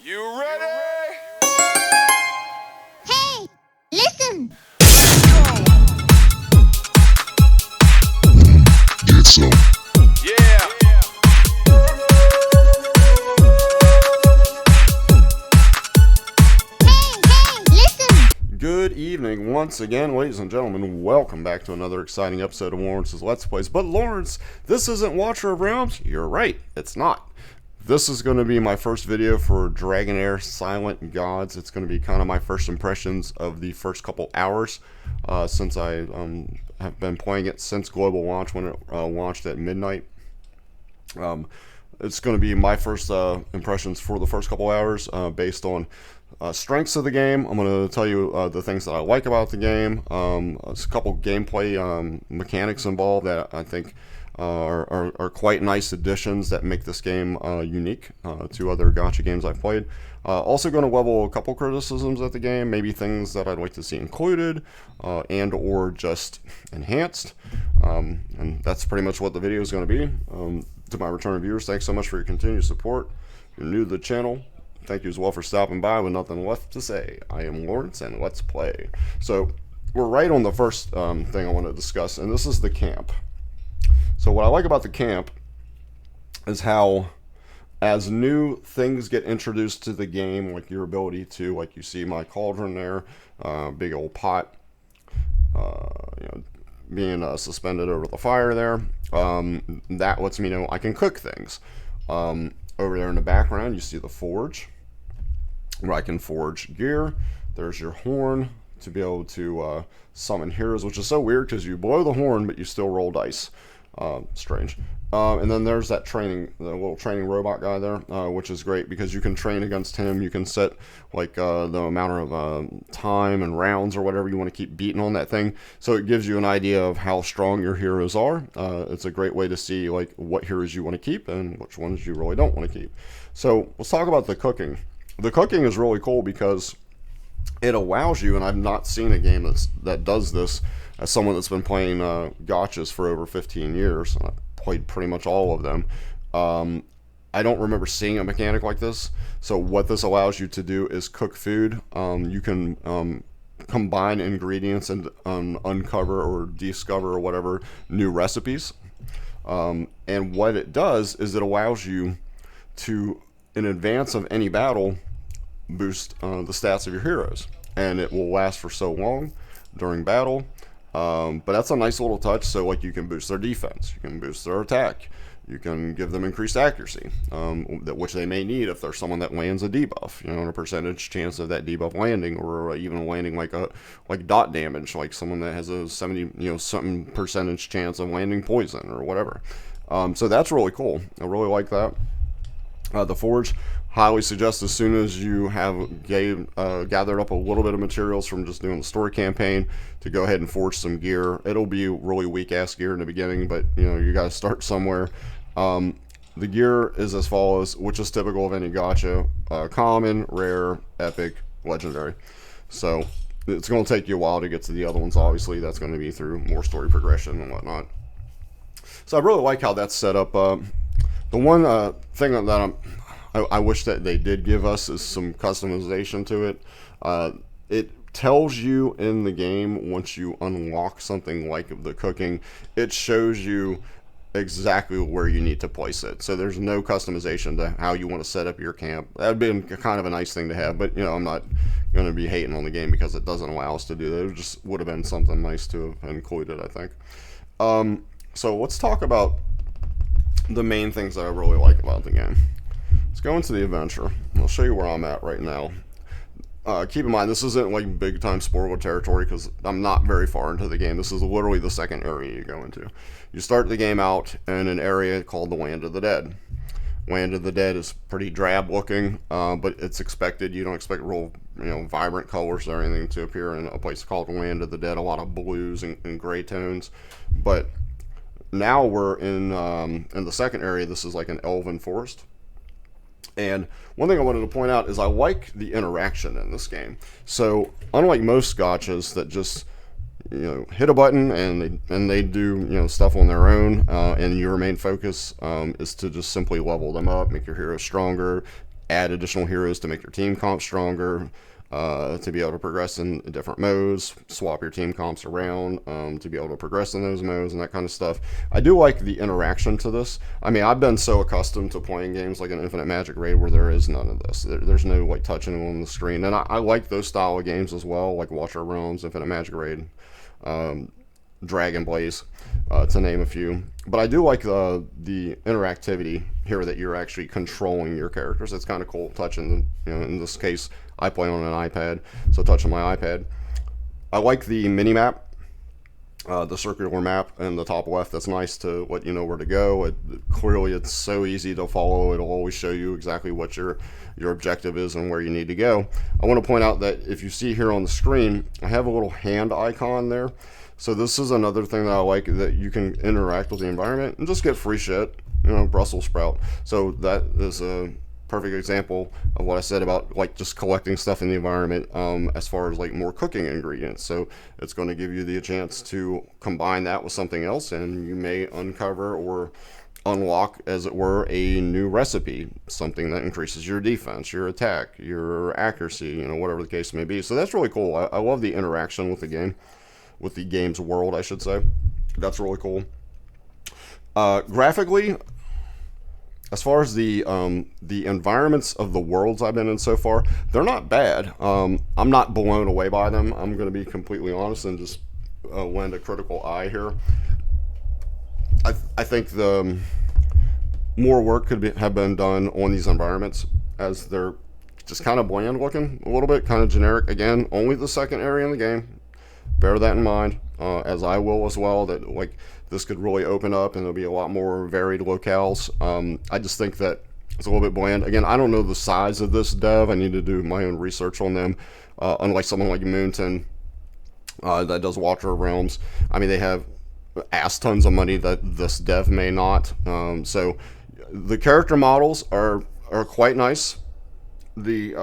You ready? Hey, listen! Get some. Yeah. Hey, listen! Good evening once again, ladies and gentlemen. Welcome back to another exciting episode of Lawrence's Let's Plays. But Lawrence, this isn't Watcher of Realms? You're right, it's not. This is going to be my first video for Dragonheir Silent Gods. It's going to be kind of my first impressions of the first couple hours since I have been playing it since global launch when it launched at midnight. It's going to be my first impressions for the first couple hours based on strengths of the game. I'm going to tell you the things that I like about the game. There's a couple gameplay mechanics involved that I think are quite nice additions that make this game unique to other gacha games I've played. Also going to level a couple criticisms at the game, maybe things that I'd like to see included and or just enhanced. And that's pretty much what the video is going to be. To my returning viewers, thanks so much for your continued support. If you're new to the channel, thank you as well for stopping by with nothing left to say. I am Lawrence and let's play. So we're right on the first thing I want to discuss, and this is the camp. So what I like about the camp is how as new things get introduced to the game, like your ability to, like you see my cauldron there, big old pot, being suspended over the fire there, that lets me know I can cook things. Over there in the background you see the forge, where I can forge gear. There's your horn to be able to summon heroes, which is so weird because you blow the horn but you still roll dice. Strange. And then there's that the little training robot guy there, which is great because you can train against him. You can set like the amount of time and rounds or whatever you want to keep beating on that thing. So it gives you an idea of how strong your heroes are. It's a great way to see like what heroes you want to keep and which ones you really don't want to keep. So let's talk about the cooking. The cooking is really cool because it allows you, and I've not seen a game that does this as someone that's been playing gachas for over 15 years. And I've played pretty much all of them. I don't remember seeing a mechanic like this. So what this allows you to do is cook food. You can combine ingredients and uncover or discover or whatever new recipes. And what it does is it allows you to, in advance of any battle, boost the stats of your heroes, and it will last for so long during battle. But that's a nice little touch. So like you can boost their defense, you can boost their attack, you can give them increased accuracy, which they may need if there's someone that lands a debuff, and a percentage chance of that debuff landing, or even landing like dot damage, like someone that has a 70 something percentage chance of landing poison or whatever. So that's really cool. I really like that. The forge, highly suggest as soon as you have gathered up a little bit of materials from just doing the story campaign to go ahead and forge some gear. It'll be really weak ass gear in the beginning, but you got to start somewhere. The gear is as follows, which is typical of any gacha: common, rare, epic, legendary. So it's going to take you a while to get to the other ones. Obviously, that's going to be through more story progression and whatnot. So I really like how that's set up. The one thing that I wish that they did give us is some customization to it. It tells you in the game, once you unlock something like the cooking, it shows you exactly where you need to place it. So there's no customization to how you want to set up your camp. That'd be kind of a nice thing to have, but I'm not going to be hating on the game because it doesn't allow us to do that. It just would have been something nice to have included, I think. So let's talk about the main things that I really like about the game. Let's go into the adventure. I'll show you where I'm at right now. Keep in mind, this isn't like big time spoiler territory because I'm not very far into the game. This is literally the second area you go into. You start the game out in an area called the Land of the Dead. Land of the Dead is pretty drab looking, but it's expected. You don't expect real vibrant colors or anything to appear in a place called the Land of the Dead. A lot of blues and gray tones, but now we're in the second area. This is like an elven forest. And one thing I wanted to point out is I like the interaction in this game. So unlike most gachas that just hit a button and they do stuff on their own, and your main focus is to just simply level them up, make your heroes stronger, add additional heroes to make your team comp stronger, to be able to progress in different modes, swap your team comps around, to be able to progress in those modes and that kind of stuff. I do like the interaction to this. I mean, I've been so accustomed to playing games like an Infinite Magic Raid where there is none of this. There's no like touching on the screen, and I like those style of games as well, like Watcher Realms, Infinite Magic Raid, Dragon Blaze, to name a few. But I do like the interactivity here, that you're actually controlling your characters. It's kind of cool touching. In this case, I play on an iPad, so touching my iPad. I like the mini map, the circular map in the top left. That's nice to let you know where to go. Clearly, it's so easy to follow. It'll always show you exactly what your objective is and where you need to go. I want to point out that if you see here on the screen, I have a little hand icon there. So this is another thing that I like, that you can interact with the environment and just get free shit, Brussels sprout. So that is a perfect example of what I said about like just collecting stuff in the environment, as far as like more cooking ingredients. So it's going to give you the chance to combine that with something else, and you may uncover or unlock, as it were, a new recipe, something that increases your defense, your attack, your accuracy, whatever the case may be. So that's really cool. I love the interaction with the game, with the game's world, I should say. That's really cool. Graphically, as far as the environments of the worlds I've been in so far, they're not bad. I'm not blown away by them. I'm going to be completely honest and just lend a critical eye here. I think the more work have been done on these environments, as they're just kind of bland looking, a little bit, kind of generic. Again, only the second area in the game. Bear that in mind, as I will as well, that like this could really open up and there'll be a lot more varied locales. I just think that it's a little bit bland. Again, I don't know the size of this dev. I need to do my own research on them. Unlike someone like Moonton, that does Watcher Realms, I mean, they have ass tons of money that this dev may not. So the character models are quite nice. Like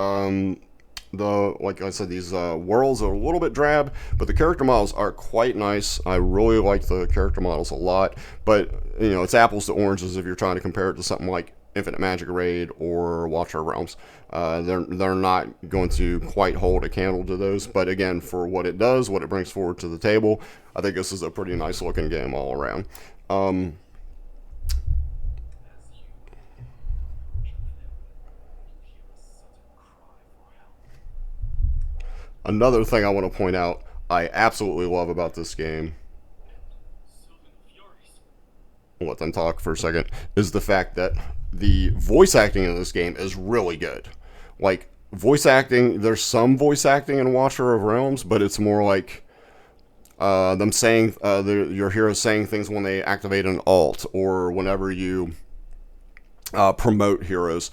I said, these worlds are a little bit drab, but the character models are quite nice. I really like the character models a lot, but it's apples to oranges if you're trying to compare it to something like Infinite Magic Raid or Watcher Realms. They're not going to quite hold a candle to those, but again, for what it does, what it brings forward to the table, I think this is a pretty nice looking game all around. Another thing I want to point out, I absolutely love about this game, I'll let them talk for a second, is the fact that the voice acting in this game is really good. Like, voice acting, there's some voice acting in Watcher of Realms, but it's more like them saying, your hero saying things when they activate an alt, or whenever you promote heroes.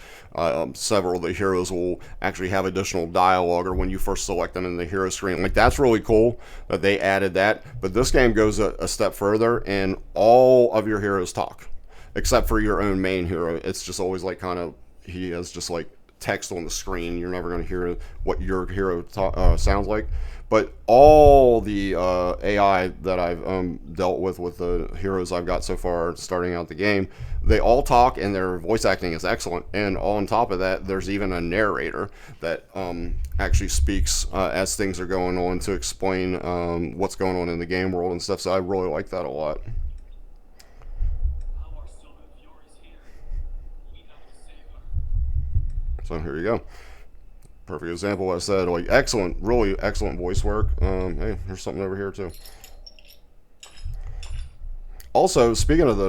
Several of the heroes will actually have additional dialogue, or when you first select them in the hero screen. Like, that's really cool that they added that. But this game goes a step further, and all of your heroes talk, except for your own main hero. It's just always like he has just like text on the screen. You're never going to hear what your hero sounds like. But all the AI that I've dealt with the heroes I've got so far starting out the game, they all talk, and their voice acting is excellent. And on top of that, there's even a narrator that actually speaks as things are going on to explain what's going on in the game world and stuff. So I really like that a lot. So here you go. Perfect example. I said, like, excellent, really excellent voice work. Hey, there's something over here too. Also, speaking of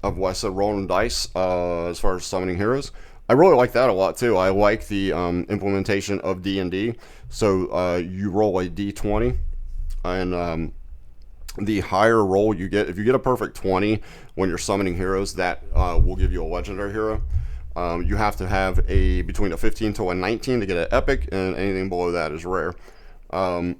of what I said, rolling dice, as far as summoning heroes, I really like that a lot too. I like the implementation of D&D. So you roll a D20, and the higher roll you get, if you get a perfect 20 when you're summoning heroes, that will give you a legendary hero. You have to have between a 15 to a 19 to get an epic, and anything below that is rare. But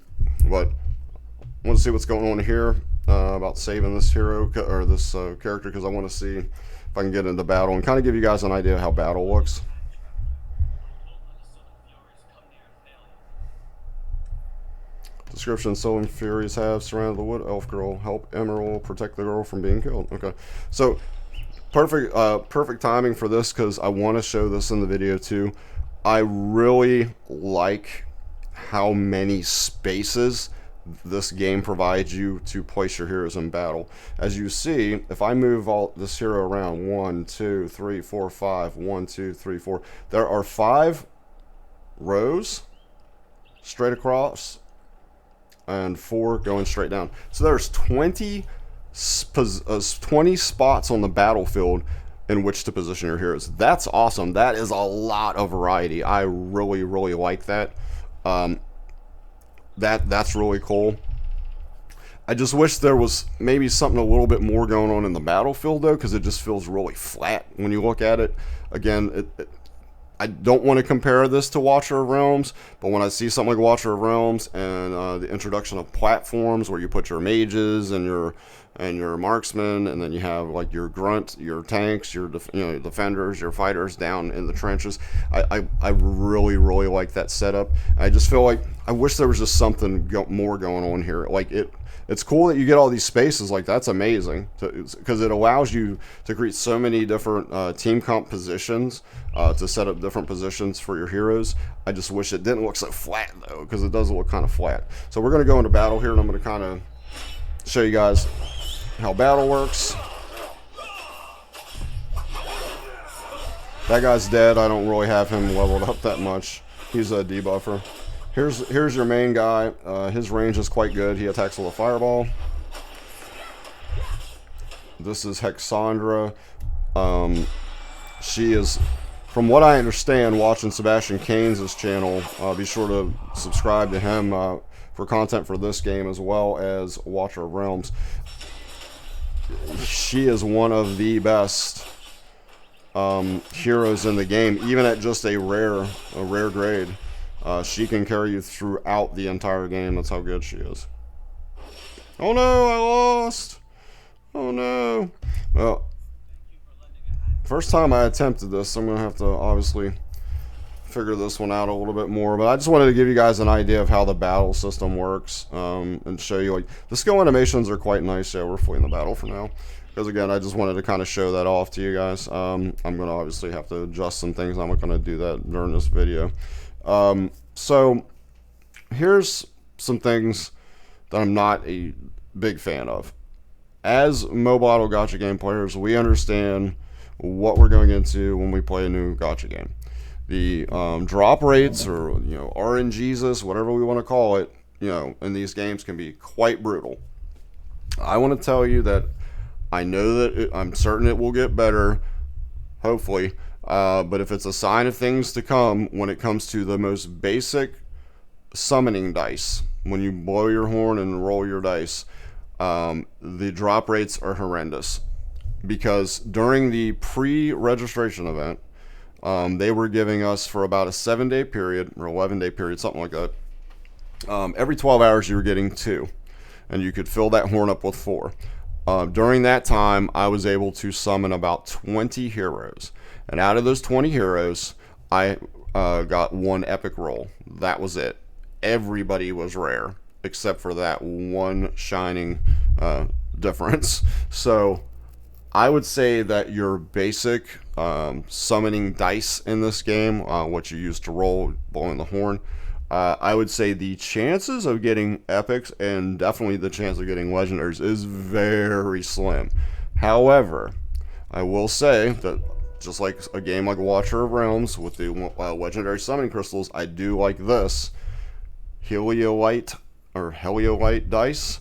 I want to see what's going on here about saving this hero or this character, because I want to see if I can get into battle and kind of give you guys an idea of how battle looks. Description: Soul Furies have surrounded the wood elf girl. Help Emerald protect the girl from being killed. Okay, so perfect timing for this because I want to show this in the video too. I really like how many spaces this game provides you to place your heroes in battle. As you see, if I move all this hero around, 1, 2, 3, 4, 5, 1, 2, 3, 4, there are 5 rows straight across and 4 going straight down. So there's 20 spots on the battlefield in which to position your heroes. That's awesome. That is a lot of variety. I really like that. That's really cool. I just wish there was maybe something a little bit more going on in the battlefield though, because it just feels really flat when you look at it. Again, I don't want to compare this to Watcher of Realms, but when I see something like Watcher of Realms and the introduction of platforms where you put your mages and your marksmen, and then you have like your grunt, your tanks, your defenders, your fighters down in the trenches. I really like that setup. I just feel like I wish there was just something more going on here. Like it's cool that you get all these spaces. Like that's amazing because it allows you to create so many different team comp positions to set up different positions for your heroes. I just wish it didn't look so flat though, because it does look kind of flat. So we're going to go into battle here, and I'm going to kind of show you guys how battle works. That guy's dead. I don't really have him leveled up that much. He's a debuffer. Here's your main guy. His range is quite good. He attacks with a fireball. This is Hexandra. She is, from what I understand, watching Sebastian Kane's channel. Be sure to subscribe to him for content for this game as well as Watcher of Realms. She is one of the best heroes in the game, even at just a rare grade. She can carry you throughout the entire game. That's how good she is. Oh no, I lost. Oh no. Well, first time I attempted this, I'm gonna have to obviously figure this one out a little bit more, but I just wanted to give you guys an idea of how the battle system works, and show you, like, the skill animations are quite nice. Yeah, we're fleeing the battle for now, because again, I just wanted to kind of show that off to you guys. I'm gonna obviously have to adjust some things. I'm not gonna do that during this video. So here's some things that I'm not a big fan of. As mobile gacha game players, we understand what we're going into when we play a new gacha game. The drop rates, or RNGesus, whatever we want to call it, in these games can be quite brutal. I want to tell you that I know that I'm certain it will get better, hopefully, but if it's a sign of things to come when it comes to the most basic summoning dice, when you blow your horn and roll your dice, the drop rates are horrendous, because during the pre-registration event, they were giving us, for about a 7-day period or 11-day period, something like that, every 12 hours you were getting 2, and you could fill that horn up with 4. During that time, I was able to summon about 20 heroes, and out of those 20 heroes, I got 1 epic roll. That was it. Everybody was rare except for that one shining difference. So I would say that your basic summoning dice in this game, what you use to roll, blowing the horn, I would say the chances of getting epics and definitely the chance of getting legendaries is very slim. However, I will say that just like a game like Watcher of Realms with the legendary summoning crystals, I do like this Heliolite dice,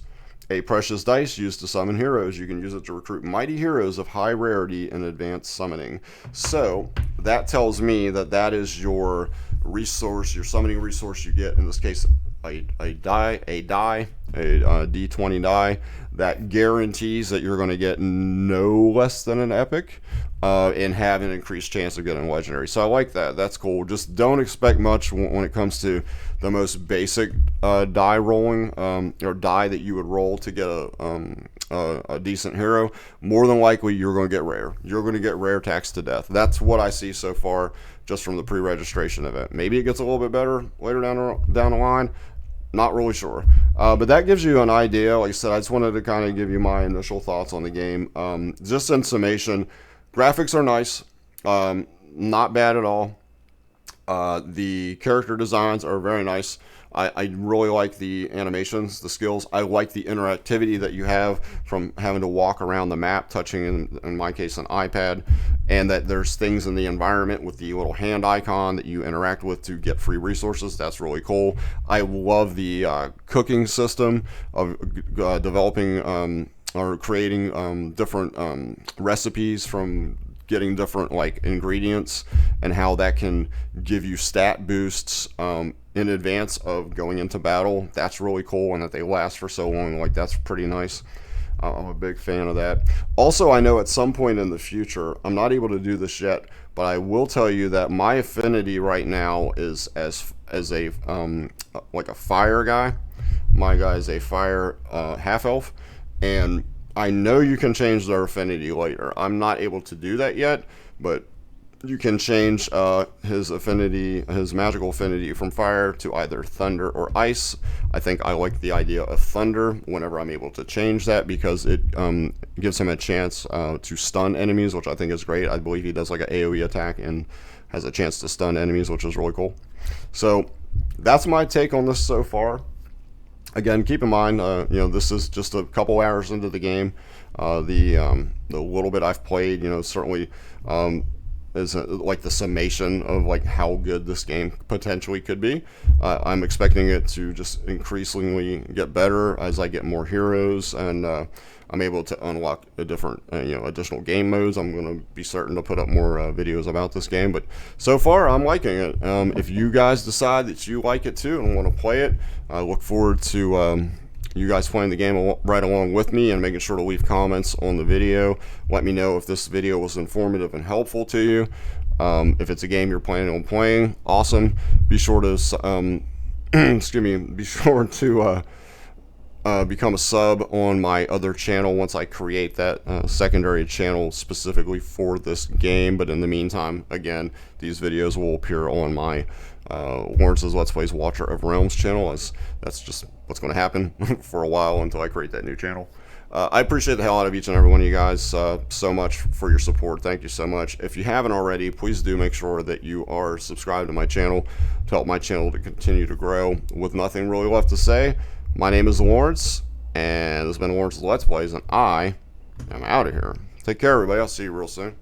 a precious dice used to summon heroes. You can use it to recruit mighty heroes of high rarity and advanced summoning. So that tells me that that is your resource, your summoning resource you get, in this case a D20 die that guarantees that you're going to get no less than an epic and have an increased chance of getting legendary. So I like that. That's cool. Just don't expect much when it comes to the most basic die rolling, or die that you would roll to get a decent hero. More than likely, you're going to get rare. You're going to get rare taxed to death. That's what I see so far, just from the pre-registration event. Maybe it gets a little bit better later down the line. Not really sure. But that gives you an idea. Like I said, I just wanted to kind of give you my initial thoughts on the game. Just in summation, graphics are nice, not bad at all. The character designs are very nice. I really like the animations, the skills. I like the interactivity that you have from having to walk around the map, touching, in my case, an iPad, and that there's things in the environment with the little hand icon that you interact with to get free resources. That's really cool. I love the cooking system of developing or creating different recipes from getting different like ingredients, and how that can give you stat boosts in advance of going into battle. That's really cool, and that they last for so long. Like, that's pretty nice. I'm a big fan of that. Also, I know at some point in the future, I'm not able to do this yet, but I will tell you that my affinity right now is as a like a fire guy. My guy is a fire half elf, and I know you can change their affinity later. I'm not able to do that yet, but you can change his affinity, his magical affinity from fire to either thunder or ice. I think I like the idea of thunder whenever I'm able to change that, because it gives him a chance to stun enemies, which I think is great. I believe he does like an AoE attack and has a chance to stun enemies, which is really cool. So that's my take on this so far. Again, keep in mind, this is just a couple hours into the game. The little bit I've played, certainly is like the summation of like how good this game potentially could be. I'm expecting it to just increasingly get better as I get more heroes, and I'm able to unlock a different, additional game modes. I'm going to be certain to put up more videos about this game, but so far I'm liking it. If you guys decide that you like it too and want to play it, I look forward to you guys playing the game right along with me, and making sure to leave comments on the video. Let me know if this video was informative and helpful to you. If it's a game you're planning on playing, awesome. Be sure to be sure to become a sub on my other channel once I create that secondary channel specifically for this game. But in the meantime, again, these videos will appear on my Lawrence's Let's Plays Watcher of Realms channel, as that's just what's going to happen for a while until I create that new channel. I appreciate the hell out of each and every one of you guys so much for your support. Thank you so much. If you haven't already, please do make sure that you are subscribed to my channel to help my channel to continue to grow. With nothing really left to say, my name is Lawrence, and this has been Lawrence's Let's Plays, and I am out of here. Take care, everybody. I'll see you real soon.